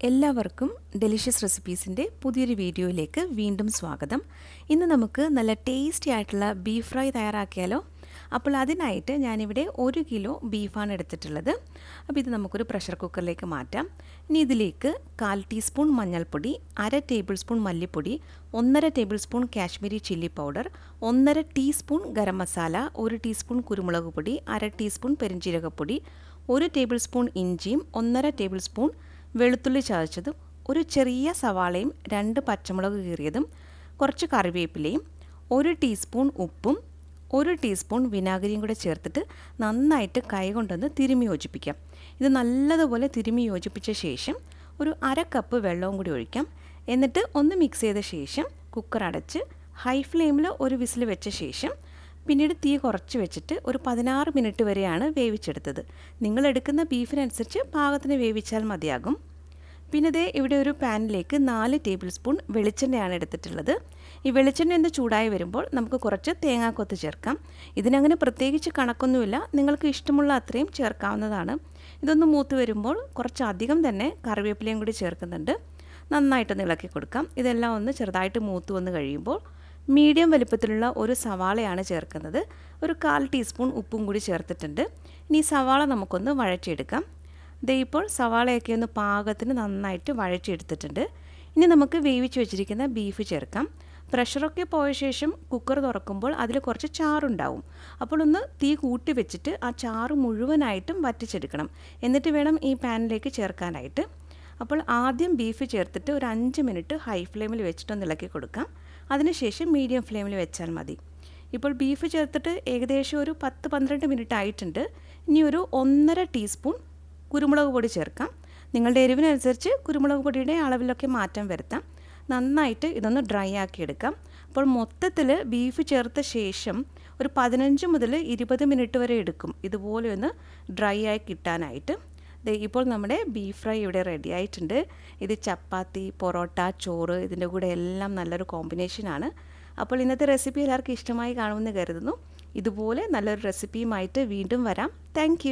എല്ലാവർക്കും ഡെലിഷ്യസ് റെസിപ്പീസിൻ്റെ പുതിയൊരു വീഡിയോയിലേക്ക് വീണ്ടും സ്വാഗതം. ഇന്ന് നമുക്ക് നല്ല ടേസ്റ്റി ആയിട്ടുള്ള ബീഫ് ഫ്രൈ തയ്യാറാക്കിയാലോ? അപ്പോൾ അതിനായിട്ട് ഞാനിവിടെ 1 കിലോ ബീഫാണ് എടുത്തിട്ടുള്ളത്. അപ്പോൾ ഇത് നമുക്കൊരു പ്രഷർ കുക്കറിലേക്ക് മാറ്റാം. ഇനി ഇതിലേക്ക് 1/4 ടീസ്പൂൺ മഞ്ഞൾപ്പൊടി, 1/2 ടേബിൾ സ്പൂൺ മല്ലിപ്പൊടി, 1/2 table spoon Kashmiri chilli powder, 1/2 teaspoon garam masala, 1 teaspoon കുരുമുളക് പൊടി, 1/2 ടീസ്പൂൺ പെരിഞ്ജീരകപ്പൊടി, 1 ടേബിൾ സ്പൂൺ ഇഞ്ചിയും, 1/2 ടേബിൾ സ്പൂൺ വെളുത്തുള്ളി ചതച്ചതും, ഒരു ചെറിയ സവാളയും, 2 പച്ചമുളക് കീറിയതും, കുറച്ച് കറിവേപ്പിലയും, 1 ടീസ്പൂൺ ഉപ്പും, 1 ടീസ്പൂൺ വിനാഗിരിയും കൂടെ ചേർത്തിട്ട് നന്നായിട്ട് കൈകൊണ്ടൊന്ന് തിരുമ്മി യോജിപ്പിക്കാം. ഇത് നല്ലതുപോലെ തിരുമ്മി യോജിപ്പിച്ച ശേഷം ഒരു 1/2 കപ്പ് വെള്ളവും കൂടി ഒഴിക്കാം. എന്നിട്ട് ഒന്ന് മിക്സ് ചെയ്ത ശേഷം കുക്കർ അടച്ച് ഹൈ ഫ്ലെയിമിൽ ഒരു വിസിൽ വെച്ച ശേഷം പിന്നീട് തീ കുറച്ച് വെച്ചിട്ട് ഒരു 16 മിനിറ്റ് വരെയാണ് വേവിച്ചെടുത്തത്. നിങ്ങൾ എടുക്കുന്ന ബീഫിനനുസരിച്ച് പാകത്തിന് വേവിച്ചാൽ മതിയാകും. പിന്നെ ദേ ഇവിടെ ഒരു പാനിലേക്ക് 4 ടേബിൾ സ്പൂൺ വെളിച്ചെണ്ണയാണ് എടുത്തിട്ടുള്ളത്. ഈ വെളിച്ചെണ്ണ ഒന്ന് ചൂടായി വരുമ്പോൾ നമുക്ക് കുറച്ച് തേങ്ങാക്കൊത്ത് ചേർക്കാം. ഇതിനങ്ങനെ പ്രത്യേകിച്ച് കണക്കൊന്നുമില്ല, നിങ്ങൾക്ക് ഇഷ്ടമുള്ള അത്രയും ചേർക്കാവുന്നതാണ്. ഇതൊന്ന് മൂത്ത് വരുമ്പോൾ കുറച്ചധികം തന്നെ കറിവേപ്പിലയും കൂടി ചേർക്കുന്നുണ്ട്. നന്നായിട്ടൊന്ന് ഇളക്കി കൊടുക്കാം. ഇതെല്ലാം ഒന്ന് ചെറുതായിട്ട് മൂത്ത് വന്ന് കഴിയുമ്പോൾ മീഡിയം വലിപ്പത്തിലുള്ള ഒരു സവാളയാണ് ചേർക്കുന്നത്. ഒരു 1/4 ടീസ്പൂൺ ഉപ്പും കൂടി ചേർത്തിട്ടുണ്ട്. ഇനി സവാള നമുക്കൊന്ന് വഴറ്റിയെടുക്കാം. ദേ ഇപ്പോൾ സവാളയൊക്കെ ഒന്ന് പാകത്തിന് നന്നായിട്ട് വഴറ്റിയെടുത്തിട്ടുണ്ട്. ഇനി നമുക്ക് വേവിച്ച് വെച്ചിരിക്കുന്ന ബീഫ് ചേർക്കാം. പ്രഷറൊക്കെ പോയ ശേഷം കുക്കർ തുറക്കുമ്പോൾ അതിൽ കുറച്ച് ചാറുണ്ടാവും. അപ്പോൾ ഒന്ന് തീ കൂട്ടി വെച്ചിട്ട് ആ ചാറ് മുഴുവനായിട്ടും വറ്റിച്ചെടുക്കണം. എന്നിട്ട് വേണം ഈ പാനിലേക്ക് ചേർക്കാനായിട്ട്. അപ്പോൾ ആദ്യം ബീഫ് ചേർത്തിട്ട് ഒരു 5 മിനിറ്റ് ഹൈ ഫ്ലെയിമിൽ വെച്ചിട്ടൊന്ന് ഇളക്കി കൊടുക്കാം. അതിനുശേഷം മീഡിയം ഫ്ലെയിമിൽ വെച്ചാൽ മതി. ഇപ്പോൾ ബീഫ് ചേർത്തിട്ട് ഏകദേശം ഒരു 10-12 മിനിറ്റ് ആയിട്ടുണ്ട്. ഇനി ഒരു 1/2 ടീസ്പൂൺ കുരുമുളക് പൊടി ചേർക്കാം. നിങ്ങളുടെ എരിവിനനുസരിച്ച് കുരുമുളക് പൊടിയുടെ അളവിലൊക്കെ മാറ്റം വരുത്താം. നന്നായിട്ട് ഇതൊന്ന് ഡ്രൈ ആക്കി എടുക്കാം. അപ്പോൾ മൊത്തത്തിൽ ബീഫ് ചേർത്ത ശേഷം ഒരു 15 മുതൽ 20 മിനിറ്റ് വരെ എടുക്കും ഇതുപോലെ ഒന്ന് ഡ്രൈ ആയി കിട്ടാനായിട്ട്. ഇപ്പോൾ നമ്മുടെ ബീഫ് ഫ്രൈ ഇവിടെ റെഡി ആയിട്ടുണ്ട്. ഇത് ചപ്പാത്തി, പൊറോട്ട, ചോറ് ഇതിൻ്റെ കൂടെ എല്ലാം നല്ലൊരു കോമ്പിനേഷനാണ്. അപ്പോൾ ഇന്നത്തെ റെസിപ്പി എല്ലാവർക്കും ഇഷ്ടമായി കാണുമെന്ന് കരുതുന്നു. ഇതുപോലെ നല്ലൊരു റെസിപ്പിയുമായിട്ട് വീണ്ടും വരാം. താങ്ക്